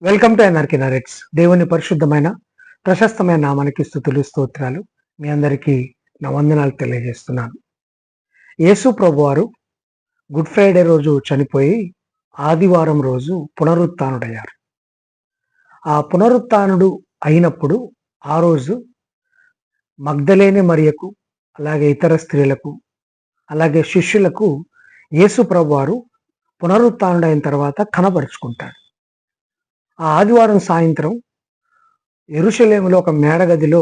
Welcome to NRK narrates. దేవుని పరిశుద్ధమైన ప్రశస్తమైన నామానికి స్తుతులు స్తోత్రాలు. మీ అందరికీ నా వందనాలు తెలియజేస్తున్నాను. యేసు ప్రభువారు గుడ్ ఫ్రైడే రోజు చనిపోయి ఆదివారం రోజు పునరుత్థానుడయ్యారు. ఆ పునరుత్థానుడు అయినప్పుడు ఆ రోజు మగ్దలేనే మరియకు, అలాగే ఇతర స్త్రీలకు, అలాగే శిష్యులకు యేసు ప్రభువారు పునరుత్థానుడైన తర్వాత కనపరుచుకుంటాడు. ఆ ఆదివారం సాయంత్రం యెరూషలేములో ఒక మేడగదిలో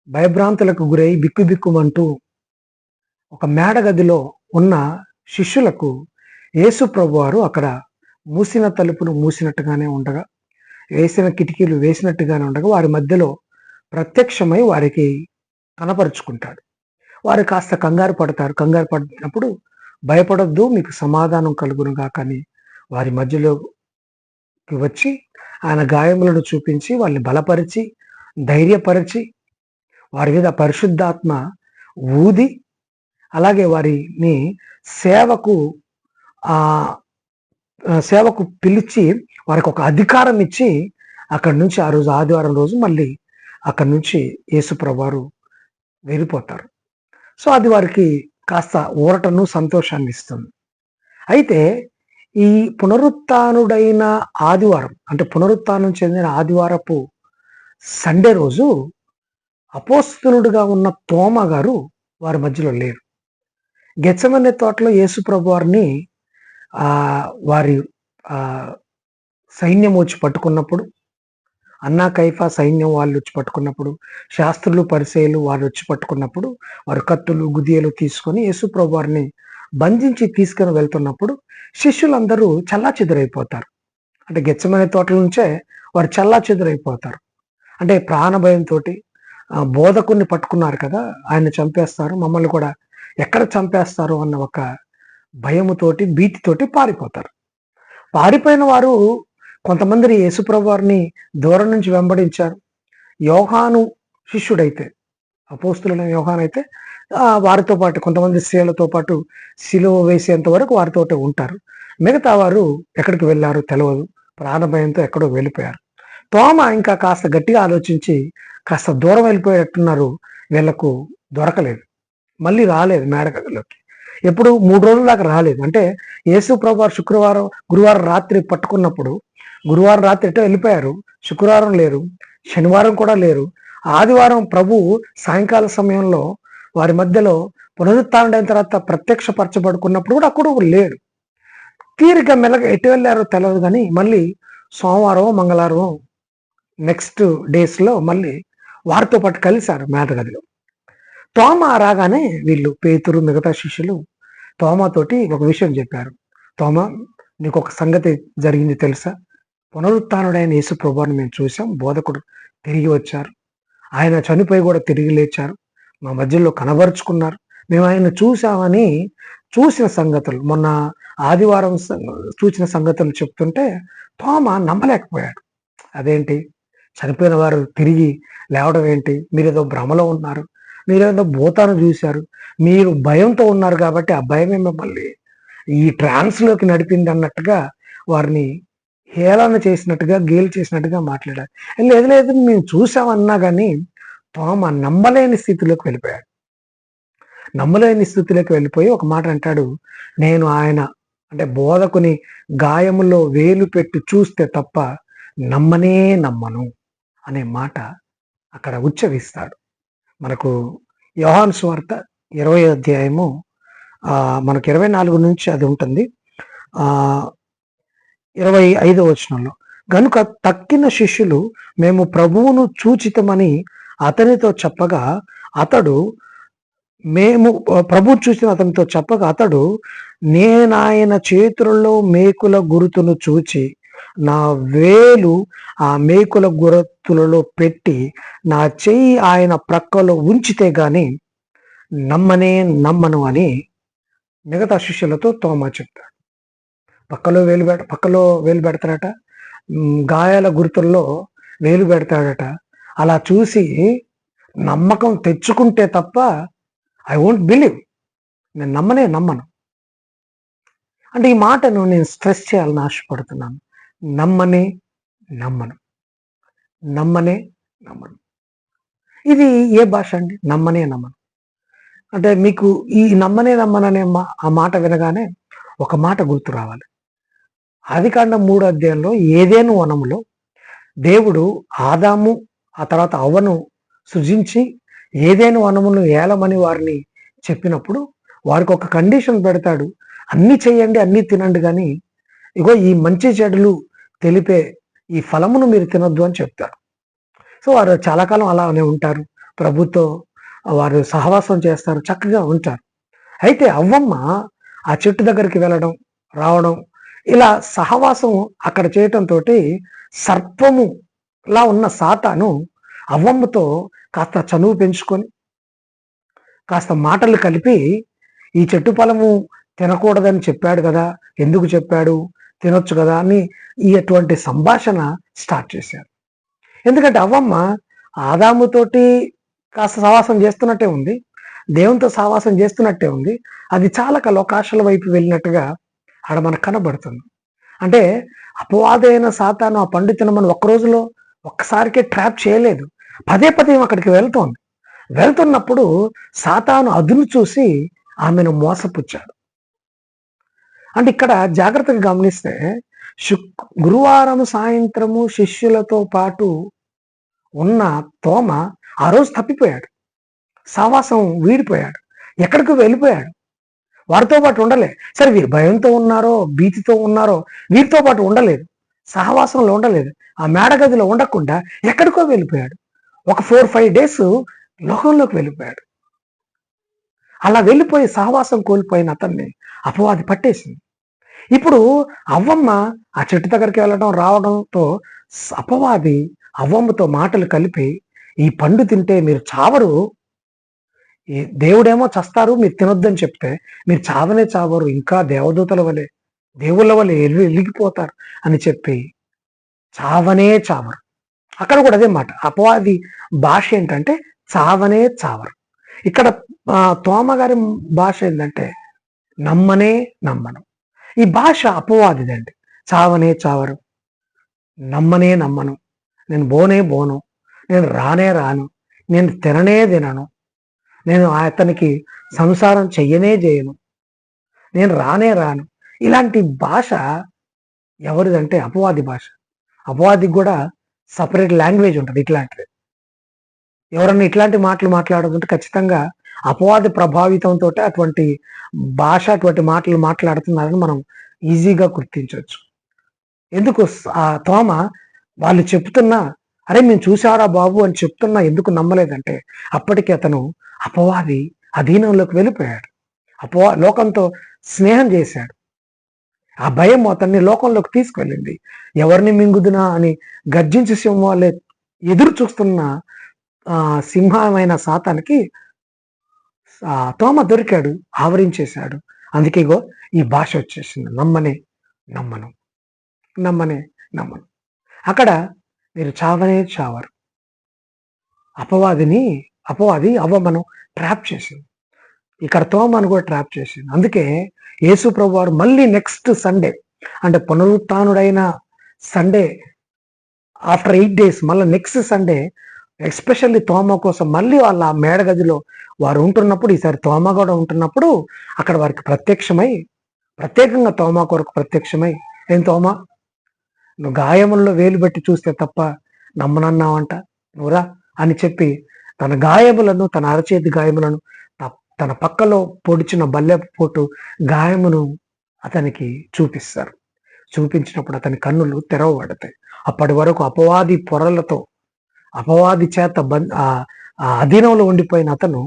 భయభ్రాంతులకు గురై బిక్కుబిక్కుమంటూ ఒక మేడగదిలో ఉన్న శిష్యులకు యేసు ప్రభువారు అక్కడ మూసిన తలుపులు మూసినట్టుగానే ఉండగా, వేసిన కిటికీలు వేసినట్టుగానే ఉండగా వారి మధ్యలో ప్రత్యక్షమై వారికి కనపరుచుకుంటాడు. వారు కాస్త కంగారు పడతారు. కంగారు పడినప్పుడు భయపడొద్దు, మీకు సమాధానం కలుగును గాక అని వారి మధ్యలోకి వచ్చి ఆయన గాయములను చూపించి వాళ్ళని బలపరిచి, ధైర్యపరిచి, వారి మీద పరిశుద్ధాత్మ ఊది, అలాగే వారిని సేవకు సేవకు పిలిచి వారికి ఒక అధికారం ఇచ్చి అక్కడి నుంచి ఆ రోజు ఆదివారం రోజు మళ్ళీ అక్కడి నుంచి యేసు ప్రభువారు వెళ్ళిపోతారు. సో అది వారికి కాస్త ఊరటను సంతోషాన్ని ఇస్తుంది. అయితే ఈ పునరుత్థానుడైన ఆదివారం అంటే పునరుత్థానం చెందిన ఆదివారపు సండే రోజు అపోస్తలుడుగా ఉన్న తోమ గారు వారి మధ్యలో లేరు. గెత్సెమనే తోటలో యేసు ప్రభువారిని వారి సైన్యం వచ్చి పట్టుకున్నప్పుడు, అన్నా కైఫా సైన్యం వాళ్ళు వచ్చి పట్టుకున్నప్పుడు, శాస్త్రులు పరిసయ్యులు వారు వచ్చి పట్టుకున్నప్పుడు, వారు కత్తులు గుదియలు తీసుకొని యేసు ప్రభువారిని బంధించి తీసుకొని వెళ్తున్నప్పుడు శిష్యులందరూ చెల్లాచెదురైపోతారు. అంటే గెత్సెమనే తోటల నుంచే వారు చెల్లాచెదురైపోతారు. అంటే ప్రాణ భయంతో బోధకుడిని పట్టుకున్నారు కదా, ఆయన చంపేస్తారు, మమ్మల్ని కూడా ఎక్కడ చంపేస్తారు అన్న ఒక భయముతోటి భీతితోటి పారిపోతారు. పారిపోయిన వారు కొంతమంది యేసుప్రభు వారిని దూరం నుంచి వెంబడించారు. యోహాను శిష్యుడైతే, అపోస్తులైన యోహాను అయితే వారితో పాటు కొంతమంది స్త్రీలతో పాటు సిలువ వేసేంత వరకు వారితోటే ఉంటారు. మిగతా వారు ఎక్కడికి వెళ్ళారో తెలియదు, ప్రాణభయంతో ఎక్కడో వెళ్ళిపోయారు. తోమ ఇంకా కాస్త గట్టిగా ఆలోచించి కాస్త దూరం వెళ్ళిపోయేటట్టున్నారు, వీళ్ళకు దొరకలేదు, మళ్ళీ రాలేదు మేడగదిలోకి. ఎప్పుడు 3 రోజుల దాకా రాలేదు. అంటే యేసు ప్రభువారు గురువారం రాత్రి పట్టుకున్నప్పుడు గురువారం రాత్రి ఎటో వెళ్ళిపోయారు, శుక్రవారం లేరు, శనివారం కూడా లేరు. ఆదివారం ప్రభు సాయంకాల సమయంలో వారి మధ్యలో పునరుత్థానుడైన తర్వాత ప్రత్యక్షపరచబడుకున్నప్పుడు కూడా అక్కడ లేడు. తీరిక మెల్లగా ఎటు వెళ్ళారో తెలియదు, కానీ మళ్ళీ సోమవారం మంగళవారం నెక్స్ట్ డేస్లో మళ్ళీ వారితో పాటు కలిశారు మేడగదిలో. తోమ రాగానే వీళ్ళు పేతురు మిగతా శిష్యులు తోమతోటి ఒక విషయం చెప్పారు. తోమ, నీకు ఒక సంగతి జరిగింది తెలుసా? పునరుత్థానుడైన యేసు ప్రభువుని మేము చూసాం, బోధకుడు తిరిగి వచ్చారు, ఆయన చనిపోయి కూడా తిరిగి లేచారు, మా మధ్యలో కనబరుచుకున్నారు, మేము ఆయన చూసామని చూసిన సంగతులు, మొన్న ఆదివారం చూసిన సంగతులు చెప్తుంటే తోమ నమ్మలేకపోయాడు. అదేంటి, చనిపోయిన వారు తిరిగి లేవడం ఏంటి, మీరేదో భ్రమలో ఉన్నారు, మీరేదో భూతాన్ని చూశారు, మీరు భయంతో ఉన్నారు కాబట్టి ఆ భయమే మిమ్మల్ని ఈ ట్రాన్స్లోకి నడిపింది అన్నట్టుగా వారిని హేళన చేసినట్టుగా, గేలి చేసినట్టుగా మాట్లాడారు. లేదు లేదు మేము చూసామన్నా కానీ తోమ నమ్మలేని స్థితిలోకి వెళ్ళిపోయాడు. నమ్మలేని స్థితిలోకి వెళ్ళిపోయి ఒక మాట అంటాడు, నేను ఆయన అంటే బోధకుని గాయములో వేలు పెట్టి చూస్తే తప్ప నమ్మనే నమ్మను అనే మాట అక్కడ ఉచ్చరిస్తాడు. మనకు యోహాను సువార్త 20వ అధ్యాయము మనకు 24 నుంచి అది ఉంటుంది. 25వ వచనంలో, గనుక తక్కిన శిష్యులు మేము ప్రభువును చూచితమని అతనితో చెప్పగా అతడు నేనాయన చేతులలో మేకుల గురుతును చూచి నా వేలు ఆ మేకుల గుర్తులలో పెట్టి నా చెయ్యి ఆయన ప్రక్కలో ఉంచితే గాని నమ్మను అని మిగతా శిష్యులతో తోమా చెప్తాడు. పక్కలో వేలు పెడతాడట, గాయాల గుర్తుల్లో వేలు పెడతాడట. అలా చూసి నమ్మకం తెచ్చుకుంటే తప్ప ఐ వోంట్ బిలీవ్, నేను నమ్మను. అంటే ఈ మాటను నేను స్ట్రెస్ చేయాలని ఆశపడుతున్నాను. నమ్మను. నమ్మనే నమ్మను. ఇది ఏ భాష అండి? నమ్మనే నమ్మను. అంటే మీకు ఈ నమ్మనే నమ్మననే ఆ మాట వినగానే ఒక మాట గుర్తు రావాలి. ఆదికాండం 3 అధ్యాయంలో ఏదెను వనములో దేవుడు ఆదాము, ఆ తర్వాత అవ్వను సృజించి ఏదెను వనమును ఏలమని వారిని చెప్పినప్పుడు వారికి ఒక కండిషన్ పెడతాడు. అన్నీ చేయండి, అన్నీ తినండి గానీ, ఇగో ఈ మంచి చెడులు తెలిపే ఈ ఫలమును మీరు తినొద్దు అని చెప్తారు. సో, వారు చాలా కాలం అలానే ఉంటారు. ప్రభుతో వారు సహవాసం చేస్తారు. చక్కగా ఉంటారు. అయితే అవ్వమ్మ ఆ చెట్టు దగ్గరికి వెళ్ళడం, రావడం, ఇలా సహవాసం అక్కడ చేయటంతోటి సర్పములా ఉన్న సాతాను అవ్వమ్మతో కాస్త చనువు పెంచుకొని, కాస్త మాటలు కలిపి, ఈ చెట్టు ఫలము తినకూడదని చెప్పాడు గదా! ఎందుకు చెప్పాడు? తినొచ్చు గదా! అని ఇటువంటి సంభాషణ స్టార్ట్ చేశారు. ఎందుకంటే అవ్వమ్మ ఆదాముతోటి కాస్త సహవాసం చేస్తున్నట్టే ఉంది. దేవునితో సహవాసం చేస్తున్నట్టే ఉంది. అది చాలక లోకాశల వైపు వెళ్ళినట్టుగా ఆడ మనకు కనబడుతుంది. అంటే అపవాదైన సాతాను ఆ పండు తినమని ఒక్క రోజులో ఒక్కసారికే ట్రాప్ చేయలేదు. పదే పదే అక్కడికి వెళ్తోంది. వెళ్తున్నప్పుడు సాతాను అదును చూసి ఆమెను మోసపుచ్చాడు. అంటే ఇక్కడ జాగ్రత్తగా గమనిస్తే గురువారం సాయంత్రము శిష్యులతో పాటు ఉన్న తోమ ఆ రోజు తప్పిపోయాడు. సావాసం వీడిపోయాడు. ఎక్కడికో వెళ్ళిపోయాడు. వారితో పాటు ఉండలే. సరే వీరు భయంతో ఉన్నారో, భీతితో ఉన్నారో వీరితో పాటు ఉండలేదు. సహవాసంలో ఉండలేదు. ఆ మేడగదిలో ఉండకుండా ఎక్కడికో వెళ్ళిపోయాడు. ఒక 4-5 డేస్ లోకంలోకి వెళ్ళిపోయాడు. అలా వెళ్ళిపోయి సహవాసం కోల్పోయిన అతన్ని అపవాది పట్టేసింది. ఇప్పుడు అవ్వమ్మ ఆ చెట్టు దగ్గరికి వెళ్ళడం, రావడంతో అపవాది అవ్వమ్మతో మాటలు కలిపి, ఈ పండు తింటే మీరు చావరు, ఈ దేవుడేమో చస్తారు మీరు తినొద్దని చెప్తే మీరు చావనే చావరు, ఇంకా దేవదూతల వలె దేవుళ్ళ వలె వెలిగిపోతారు అని చెప్పి చావనే చావరు. అక్కడ కూడా అదే మాట. అపవాది భాష ఏంటంటే చావనే చావరు. ఇక్కడ తోమ గారి భాష ఏంటంటే నమ్మనే నమ్మను. ఈ భాష అపవాదిదండి. చావనే చావరు, నమ్మనే నమ్మను, నేను బోనే బోను, నేను రానే రాను, నేను తిననే తినను, నేను అతనికి సంసారం చెయ్యనే చేయను, నేను రానే రాను. ఇలాంటి భాష ఎవరిదంటే అపవాది భాష. అపవాదికి కూడా సపరేట్ లాంగ్వేజ్ ఉంటుంది ఇట్లాంటిది. ఎవరన్నా ఇట్లాంటి మాటలు మాట్లాడుతుంటే ఖచ్చితంగా అపవాది ప్రభావితంతో అటువంటి భాష, అటువంటి మాటలు మాట్లాడుతున్నారని మనం ఈజీగా గుర్తించవచ్చు. ఎందుకు ఆ తోమ వాళ్ళు చెప్తున్నా, అరే మేము చూసారా బాబు అని చెప్తున్నా ఎందుకు నమ్మలేదంటే అప్పటికి అతను అపవాది అధీనంలోకి వెళ్ళిపోయాడు. లోకంతో స్నేహం చేశాడు. ఆ భయం అతన్ని లోకంలోకి తీసుకువెళ్ళింది. ఎవరిని మింగుదునా అని గర్జించి సింహాలే ఎదురు చూస్తున్న సింహమైన సాతానికి తోమ దొరికాడు, ఆవరించేశాడు. అందుకే ఇగో ఈ భాష వచ్చేసింది. నమ్మనే నమ్మను, నమ్మనే నమ్మను. అక్కడ మీరు చావనే చావరు. అపవాది అవ్వమ్మను ట్రాప్ చేసింది. ఇక్కడ తోమను కూడా ట్రాప్ చేసింది. అందుకే యేసు ప్రభు వారు మళ్ళీ నెక్స్ట్ సండే, అంటే పునరుత్థానుడైన సండే ఆఫ్టర్ 8 days మళ్ళీ నెక్స్ట్ సండే ఎస్పెషల్లీ తోమ కోసం మళ్ళీ వాళ్ళ మేడగదిలో వారు ఉంటున్నప్పుడు, ఈసారి తోమ కూడా ఉంటున్నప్పుడు అక్కడ వారికి ప్రత్యేకంగా తోమ కొరకు ప్రత్యక్షమై, ఏం తోమ నువ్వు గాయముల్లో వేలు పెట్టి చూస్తే తప్ప నమ్మనన్నావంట, నువ్వురా అని చెప్పి తన గాయములను, తన అరచేతి గాయములను, తన పక్కలో పొడిచిన బల్లెపోటు గాయమును అతనికి చూపిస్తారు. చూపించినప్పుడు అతని కన్నులు తెరవబడతాయి. అప్పటి వరకు అపవాది పొరలతో, అపవాది చేత అధీనంలో ఉండిపోయిన అతను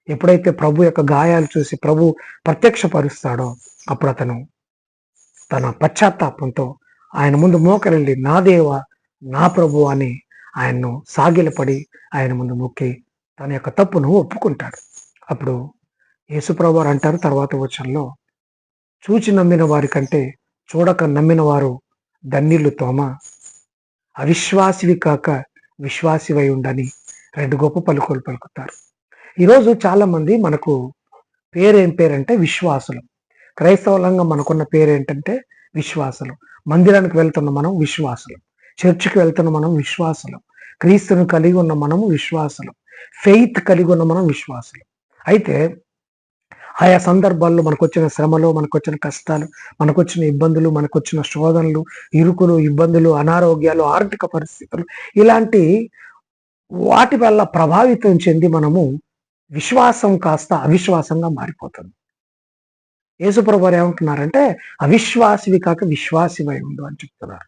ఎప్పుడైతే ప్రభు యొక్క గాయాలు చూసి ప్రభు ప్రత్యక్షపరుస్తాడో అప్పుడు అతను తన పశ్చాత్తాపంతో ఆయన ముందు మోకరిల్లి నా దేవ నా ప్రభు అని ఆయన్ను సాగిలపడి ఆయన ముందు మొక్కి తన యొక్క తప్పును ఒప్పుకుంటాడు. అప్పుడు యేసుప్రభు వారు అంటారు తర్వాత వచనంలో, చూచి నమ్మిన వారి కంటే చూడక నమ్మిన వారు ధన్యులు తోమ, అవిశ్వాసివి కాక విశ్వాసివై ఉండని 2 గొప్ప పలుకులు పలుకుతారు. ఈరోజు చాలా మంది మనకు ఏం పేరంటే విశ్వాసులు. క్రైస్తవులంగా మనకున్న పేరు ఏంటంటే విశ్వాసులు. మందిరానికి వెళ్తున్న మనం విశ్వాసులు. చర్చికి వెళ్తున్న మనం విశ్వాసులం. క్రీస్తుని కలిగి ఉన్న మనము విశ్వాసులం. ఫెయిత్ కలిగి ఉన్న మనం విశ్వాసులం. అయితే ఆయా సందర్భాల్లో మనకొచ్చిన శ్రమలు, మనకొచ్చిన కష్టాలు, మనకొచ్చిన ఇబ్బందులు, మనకొచ్చిన శోధనలు, ఇరుకులు, ఇబ్బందులు, అనారోగ్యాలు, ఆర్థిక పరిస్థితులు, ఇలాంటి వాటి వల్ల ప్రభావితం చెంది మనము విశ్వాసం కాస్త అవిశ్వాసంగా మారిపోతుంది. యేసుప్రభు వారు ఏమంటున్నారంటే, అవిశ్వాసివి కాక విశ్వాసివై ఉండు అని చెప్తున్నారు.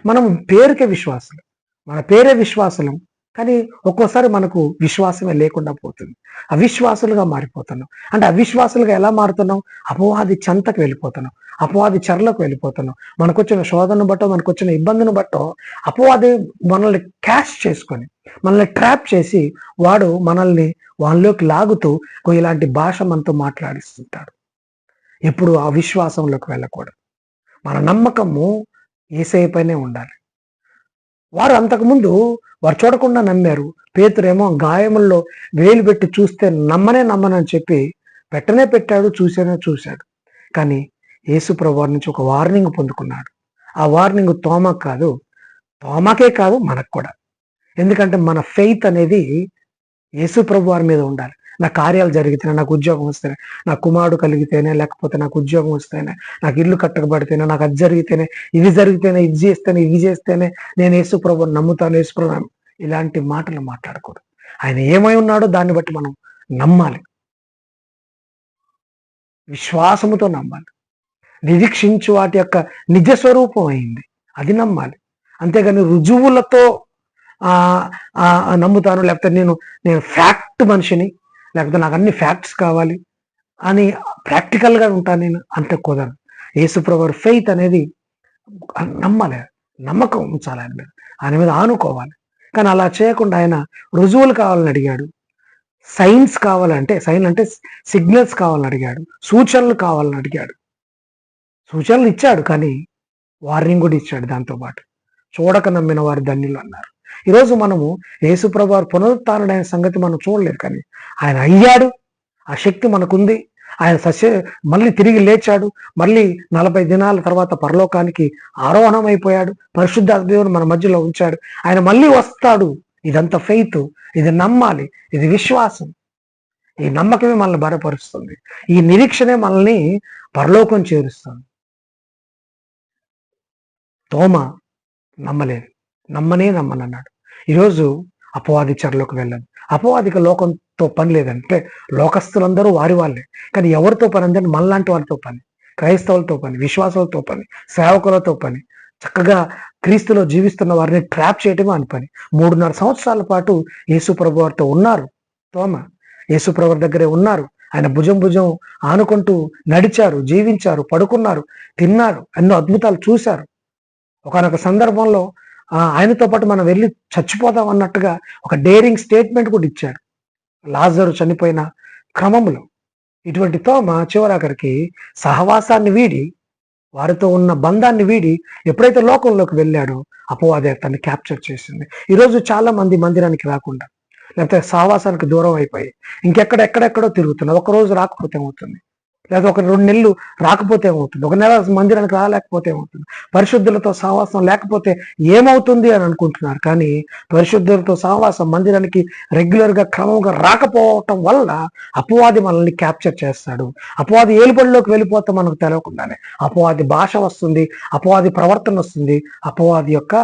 మనం పేరుకే విశ్వాసులు, మన పేరే విశ్వాసులం, కానీ ఒక్కోసారి మనకు విశ్వాసమే లేకుండా పోతుంది. అవిశ్వాసులుగా మారిపోతున్నాం. అంటే అవిశ్వాసులుగా ఎలా మారుతున్నాం? అపవాది చెంతకు వెళ్ళిపోతున్నాం, అపవాది చెరలకు వెళ్ళిపోతున్నాం. మనకొచ్చిన శోధనను బట్టో, మనకొచ్చిన ఇబ్బందిని బట్టో అపవాది మనల్ని క్యాష్ చేసుకొని, మనల్ని ట్రాప్ చేసి, వాడు మనల్ని వాళ్ళలోకి లాగుతూ ఇలాంటి భాష మనతో మాట్లాడిస్తుంటాడు. ఎప్పుడు అవిశ్వాసంలోకి వెళ్ళకూడదు. మన నమ్మకము యేసయ్య పైనే ఉండాలి. వారు అంతకుముందు వారు చూడకుండా నమ్మారు. పేతురేమో గాయముల్లో వేలు పెట్టి చూస్తే నమ్మనని చెప్పి పెట్టాడు, చూశాడు. కానీ యేసు ప్రభువు నుంచి ఒక వార్నింగ్ పొందుకున్నాడు. ఆ వార్నింగ్ తోమాకే కాదు మనకు కూడా. ఎందుకంటే మన ఫెయిత్ అనేది యేసు ప్రభు వారి మీద ఉండాలి. నా కార్యాలు జరిగితేనే, నాకు ఉద్యోగం వస్తేనే, నా కుమారుడు కలిగితేనే, లేకపోతే నాకు ఉద్యోగం వస్తేనే, నాకు ఇల్లు కట్టకబడితేనే, నాకు అది జరిగితేనే, ఇది జరిగితేనే, ఇది చేస్తేనే నేను యేసు ప్రభువుని నమ్ముతాను, యేసు ప్రభు. ఇలాంటి మాటలు మాట్లాడకూడదు. ఆయన ఏమై ఉన్నాడో దాన్ని బట్టి మనం నమ్మాలి, విశ్వాసముతో నమ్మాలి. నిరీక్షించు వాటి యొక్క నిజ స్వరూపం అయింది, అది నమ్మాలి. అంతేగాని రుజువులతో నమ్ముతాను, లేకపోతే నేను ఫ్యాక్ట్ మనిషిని, లేకపోతే నాకు అన్ని ఫ్యాక్ట్స్ కావాలి అని ప్రాక్టికల్గా ఉంటాను నేను అంటే కుదరదు. యేసుప్రభు ఫెయిత్ అనేది నమ్మాలి, నమ్మకం ఉంచాలి, ఆయన మీద ఆనుకోవాలి. కానీ అలా చేయకుండా ఆయన రుజువులు కావాలని అడిగాడు, సైన్స్ కావాలంటే సిగ్నల్స్ కావాలని అడిగాడు, సూచనలు కావాలని అడిగాడు. సూచనలు ఇచ్చాడు, కానీ వార్నింగ్ కూడా ఇచ్చాడు. దాంతోపాటు చూడక నమ్మిన వారి ధన్యులు అన్నారు. ఈరోజు మనము యేసుప్రభు వారు పునరుత్థానుడైన సంగతి మనం చూడలేదు, కానీ ఆయన అయ్యాడు, ఆ శక్తి మనకుంది. ఆయన మళ్ళీ తిరిగి లేచాడు, మళ్ళీ 40 దినాల తర్వాత పరలోకానికి ఆరోహణం అయిపోయాడు, పరిశుద్ధాత్మ దేవుని మన మధ్యలో ఉంచాడు, ఆయన మళ్ళీ వస్తాడు. ఇదంతా ఫెయిత్, ఇది నమ్మాలి, ఇది విశ్వాసం. ఈ నమ్మకమే మనల్ని బలపరుస్తుంది, ఈ నిరీక్షణే మనల్ని పరలోకం చేరుస్తుంది. తోమా నమ్మలేదు, నమ్మనన్నాడు. ఈరోజు అపవాది చెరలోకి వెళ్ళదు. అపవాదికి లోకంతో పని లేదంటే లోకస్తులందరూ వారి వాళ్ళే, కానీ ఎవరితో పని అంటే మనలాంటి వారితో పని, క్రైస్తవులతో పని, విశ్వాసాలతో పని, సేవకులతో పని. చక్కగా క్రీస్తులో జీవిస్తున్న వారిని ట్రాప్ చేయటమే అని పని. 3.5 సంవత్సరాల పాటు యేసు ప్రభు వారితో ఉన్నారు. తోమ యేసు ప్రభు దగ్గరే ఉన్నారు. ఆయన భుజం ఆనుకుంటూ నడిచారు, జీవించారు, పడుకున్నారు, తిన్నారు, ఎన్నో అద్భుతాలు చూశారు. ఒకనొక సందర్భంలో ఆయనతో పాటు మనం వెళ్ళి చచ్చిపోదాం అన్నట్టుగా ఒక డేరింగ్ స్టేట్మెంట్ కూడా ఇచ్చాడు లాజరు చనిపోయిన క్రమంలో. ఇటువంటి తోమ చివరాఖరికి సహవాసాన్ని వీడి, వారితో ఉన్న బంధాన్ని వీడి ఎప్పుడైతే లోకంలోకి వెళ్ళాడో అపవాది అతన్ని క్యాప్చర్ చేసింది. ఈరోజు చాలా మంది మందిరానికి రాకుండా, లేకపోతే సహవాసానికి దూరం అయిపోయి ఎక్కడెక్కడో తిరుగుతున్నారు. ఒకరోజు రాకపోతే ఏమవుతుంది, లేదా ఒక 2 నెలలు రాకపోతే ఏమవుతుంది, 1 నెల మందిరానికి రాలేకపోతే ఏమవుతుంది, పరిశుద్ధులతో సహవాసం లేకపోతే ఏమవుతుంది అని అనుకుంటున్నారు. కానీ పరిశుద్ధులతో సహవాసం మందిరానికి రెగ్యులర్గా క్రమంగా రాకపోవటం వల్ల అపవాది మనల్ని క్యాప్చర్ చేస్తాడు. అపవాది ఏలుబడిలోకి వెళ్ళిపోతే మనకు తెలియకుండానే అపవాది భాష వస్తుంది, అపవాది ప్రవర్తన వస్తుంది, అపవాది యొక్క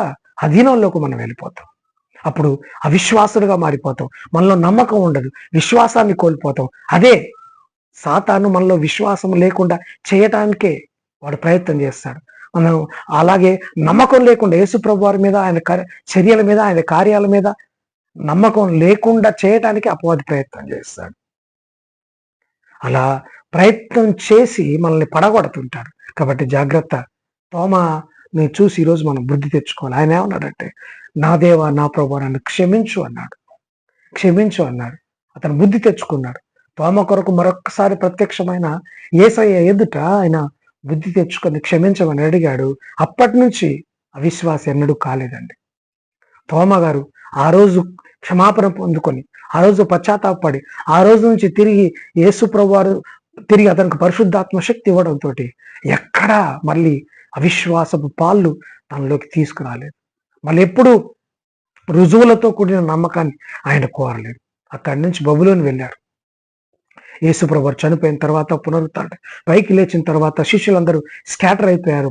అధీనంలోకి మనం వెళ్ళిపోతాం. అప్పుడు అవిశ్వాసులుగా మారిపోతాం, మనలో నమ్మకం ఉండదు, విశ్వాసాన్ని కోల్పోతాం. అదే సాతాను మనలో విశ్వాసం లేకుండా చేయటానికే వాడు ప్రయత్నం చేస్తాడు. మనం అలాగే నమ్మకం లేకుండా యేసుప్రభు వారి మీద, ఆయన చర్యల మీద, ఆయన కార్యాల మీద నమ్మకం లేకుండా చేయటానికి అపవాది ప్రయత్నం చేస్తాడు. అలా ప్రయత్నం చేసి మనల్ని పడగొడుతుంటాడు. కాబట్టి జాగ్రత్త. తోమాని చూసి ఈరోజు మనం బుద్ధి తెచ్చుకోవాలి. ఆయన ఏమన్నాడంటే, నా దేవా నా ప్రభువా నన్ను క్షమించు అన్నాడు. అతను బుద్ధి తెచ్చుకున్నాడు. తోమ కొరకు మరొక్కసారి ప్రత్యక్షమైన యేసయ్య ఎదుట ఆయన బుద్ధి తెచ్చుకొని క్షమించమని అడిగాడు. అప్పటి నుంచి అవిశ్వాసి ఎన్నడూ కాలేదండి. తోమ గారు ఆ రోజు క్షమాపణ పొందుకొని, ఆ రోజు పశ్చాత్తాపడి, ఆ రోజు నుంచి తిరిగి యేసు ప్రభు వారు తిరిగి అతనికి పరిశుద్ధాత్మ శక్తి ఇవ్వడంతో ఎక్కడా మళ్ళీ అవిశ్వాసపు పాళ్ళు తనలోకి తీసుకురాలేదు. మళ్ళీ ఎప్పుడు రుజువులతో కూడిన నమ్మకాన్ని ఆయన కోరలేదు. అక్కడి నుంచి బబులోని వెళ్ళారు. యేసుప్రభు చనిపోయిన తర్వాత పునరుత్థానం పైకి లేచిన తర్వాత శిష్యులందరూ స్కాటర్ అయిపోయారు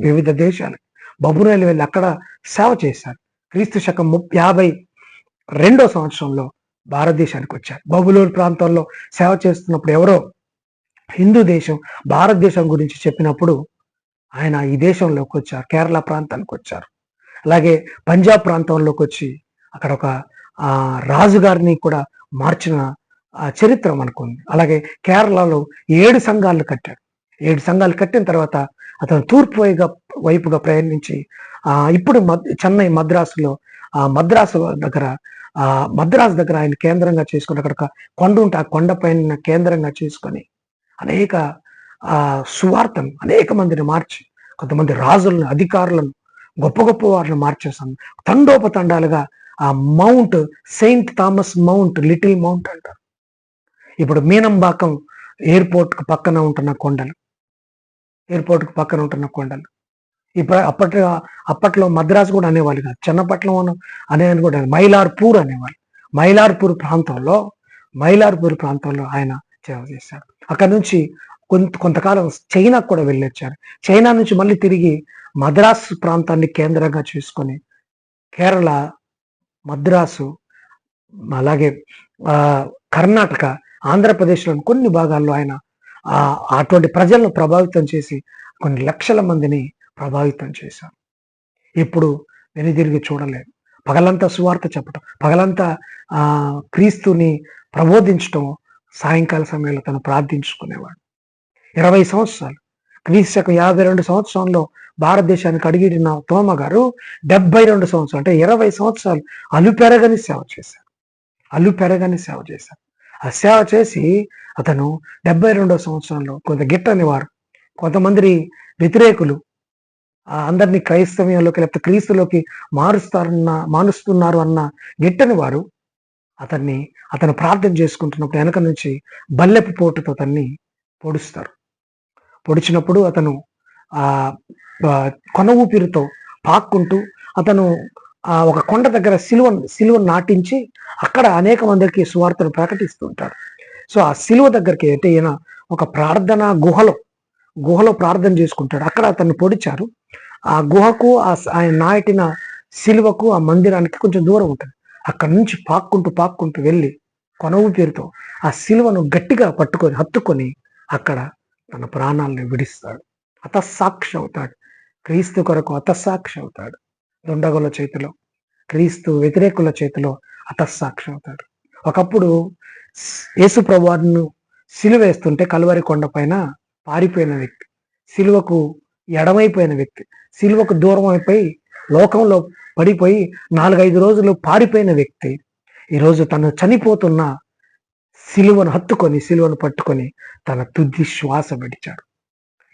వివిధ దేశాలు. బబులోని వెళ్ళి అక్కడ సేవ చేశారు. క్రీస్తు శకం 52వ సంవత్సరంలో భారతదేశానికి వచ్చారు. బబులోని ప్రాంతంలో సేవ చేస్తున్నప్పుడు ఎవరో హిందూ దేశం భారతదేశం గురించి చెప్పినప్పుడు ఆయన ఈ దేశంలోకి వచ్చారు. కేరళ ప్రాంతానికి వచ్చారు. అలాగే పంజాబ్ ప్రాంతంలోకి వచ్చి అక్కడ ఒక రాజుగారిని కూడా మార్చిన చరిత్ర మనకుంది. అలాగే కేరళలో 7 సంఘాలు కట్టాడు. 7 సంఘాలు కట్టిన తర్వాత అతను తూర్పు వైపుగా ప్రయాణించి ఇప్పుడు చెన్నై మద్రాసులో మద్రాసు దగ్గర ఆయన కేంద్రంగా చేసుకుని అక్కడ ఒక కొండ ఉంటే ఆ కొండ పైన కేంద్రంగా చేసుకొని అనేక సువార్తను అనేక మందిని మార్చి కొంతమంది రాజులను అధికారులను గొప్ప గొప్ప వారిని మార్చేసాను. తండోపతండాలుగా ఆ mount Saint Thomas mount, little mount అంటారు. ఇప్పుడు మీనంబాకం ఎయిర్పోర్ట్కు పక్కన ఉంటున్న కొండలు, ఇప్పుడు అప్పట్లో మద్రాసు కూడా అనేవాళ్ళు కాదు, చెన్నపట్నం అనేవాళ్ళు కూడా మైలార్పూర్ అనేవాళ్ళు. మైలార్పూర్ ప్రాంతంలో ఆయన సేవ చేశాడు. అక్కడ నుంచి కొంతకాలం చైనాకు కూడా వెళ్ళొచ్చారు. చైనా నుంచి మళ్ళీ తిరిగి మద్రాసు ప్రాంతాన్ని కేంద్రంగా చేసుకొని కేరళ, మద్రాసు, అలాగే కర్ణాటక, ఆంధ్రప్రదేశ్లోని కొన్ని భాగాల్లో ఆయన అటువంటి ప్రజలను ప్రభావితం చేసి కొన్ని లక్షల మందిని ప్రభావితం చేశారు. ఇప్పుడు వెనుదిరిగి చూడలేదు. పగలంతా సువార్త చెప్పడం, పగలంతా క్రీస్తుని ప్రబోధించడం, సాయంకాల సమయంలో తను ప్రార్థించుకునేవాడు. 20 సంవత్సరాలు, క్రీస్తు 52 సంవత్సరంలో భారతదేశానికి అడిగిన తోమ గారు 72 సంవత్సరాలు అంటే 20 సంవత్సరాలు అలుపెరగని సేవ చేశారు. ఆ సేవ చేసి అతను 72వ సంవత్సరంలో కొంత గిట్టని వారు, కొంతమంది వ్యతిరేకులు అందరినీ క్రైస్తవ్యంలోకి లేకపోతే క్రీస్తులోకి మారుస్తున్నారు అన్న గిట్టని వారు అతను ప్రార్థన చేసుకుంటున్నప్పుడు వెనక నుంచి బల్లెపు పోటుతో అతన్ని పొడిచినప్పుడు అతను కొన ఊపిరితో పాక్కుంటూ అతను ఒక కొండ దగ్గర సిలువ నాటించి అక్కడ అనేక మందికి సువార్తను ప్రకటిస్తుంటాడు. సో ఆ సిలువ దగ్గరికి అంటే ఈయన ఒక ప్రార్థన గుహలో ప్రార్థన చేసుకుంటాడు. అక్కడ అతన్ని పొడిచారు. ఆ గుహకు ఆయన నాటిన సిలువకు ఆ మందిరానికి కొంచెం దూరం ఉంటుంది. అక్కడ నుంచి పాక్కుంటూ వెళ్ళి కొన ఊపిరితో ఆ సిలువను గట్టిగా హత్తుకొని అక్కడ తన ప్రాణాలను విడిస్తాడు. హతసాక్షి అవుతాడు. క్రీస్తు కొరకు హతసాక్షి అవుతాడు. దుండగుల చేతిలో, క్రీస్తు వ్యతిరేకుల చేతిలో హతసాక్షి అవుతాడు. ఒకప్పుడు యేసు ప్రభువును సిలువ వేస్తుంటే కలువరి కొండ పైన పారిపోయిన వ్యక్తి, సిలువకు ఎడమైపోయిన వ్యక్తి, సిలువకు దూరం అయిపోయి లోకంలో పడిపోయి 4-5 రోజులు పారిపోయిన వ్యక్తి ఈరోజు తను చనిపోతున్న సిలువను పట్టుకొని తన తుది శ్వాస విడిచాడు.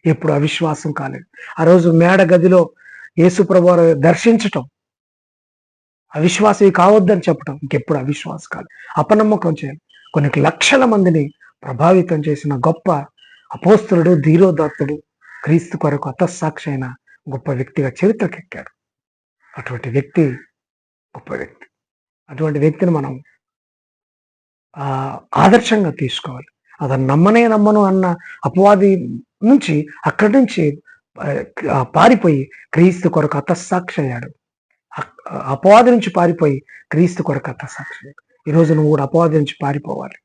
ఎప్పుడు అవిశ్వాసం కాలేదు. ఆ రోజు మేడ గదిలో యేసు ప్రభువు దర్శించటం, అవిశ్వాసవి కావద్దని చెప్పటం, ఇంకెప్పుడు అవిశ్వాసం కాలేదు. అపనమ్మకం చేయాలి. కొన్ని లక్షల మందిని ప్రభావితం చేసిన గొప్ప అపోస్తలుడు, ధీరోదాత్తుడు, క్రీస్తు కొరకు హతసాక్షి అయిన గొప్ప వ్యక్తిగా చరిత్రకెక్కాడు. అటువంటి వ్యక్తి గొప్ప వ్యక్తి. అటువంటి వ్యక్తిని మనం ఆదర్శంగా తీసుకోవాలి. అతను నమ్మను అన్న అపవాది నుంచి అక్కడి నుంచి పారిపోయి క్రీస్తు కొరకు హతసాక్షి అయ్యాడు. అపవాది నుంచి పారిపోయి క్రీస్తు కొరకు హతసాక్షి అయ్యాడు. ఈరోజు నువ్వు కూడా అపవాది నుంచి పారిపోవాలి.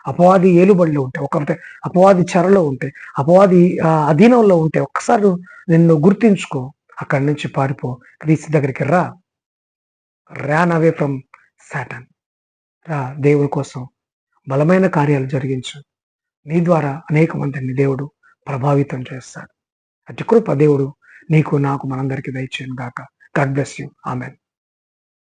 అపవాది ఏలుబడిలో ఉంటే, అపవాది చెరలో ఉంటే, అపవాది అధీనంలో ఉంటే ఒక్కసారి నిన్ను గుర్తించుకో, అక్కడి నుంచి పారిపో, క్రీస్తు దగ్గరికి ర్యాన్ అవే ఫ్రమ్ సాటన్. దేవుడి కోసం బలమైన కార్యాలు జరిగించు. నీ ద్వారా అనేక మందిని దేవుడు ప్రభావితం చేస్తాడు. అతి కృప దేవుడు నీకు నాకు మనందరికీ దయచేయను గాక. God bless you. ఆమెన్.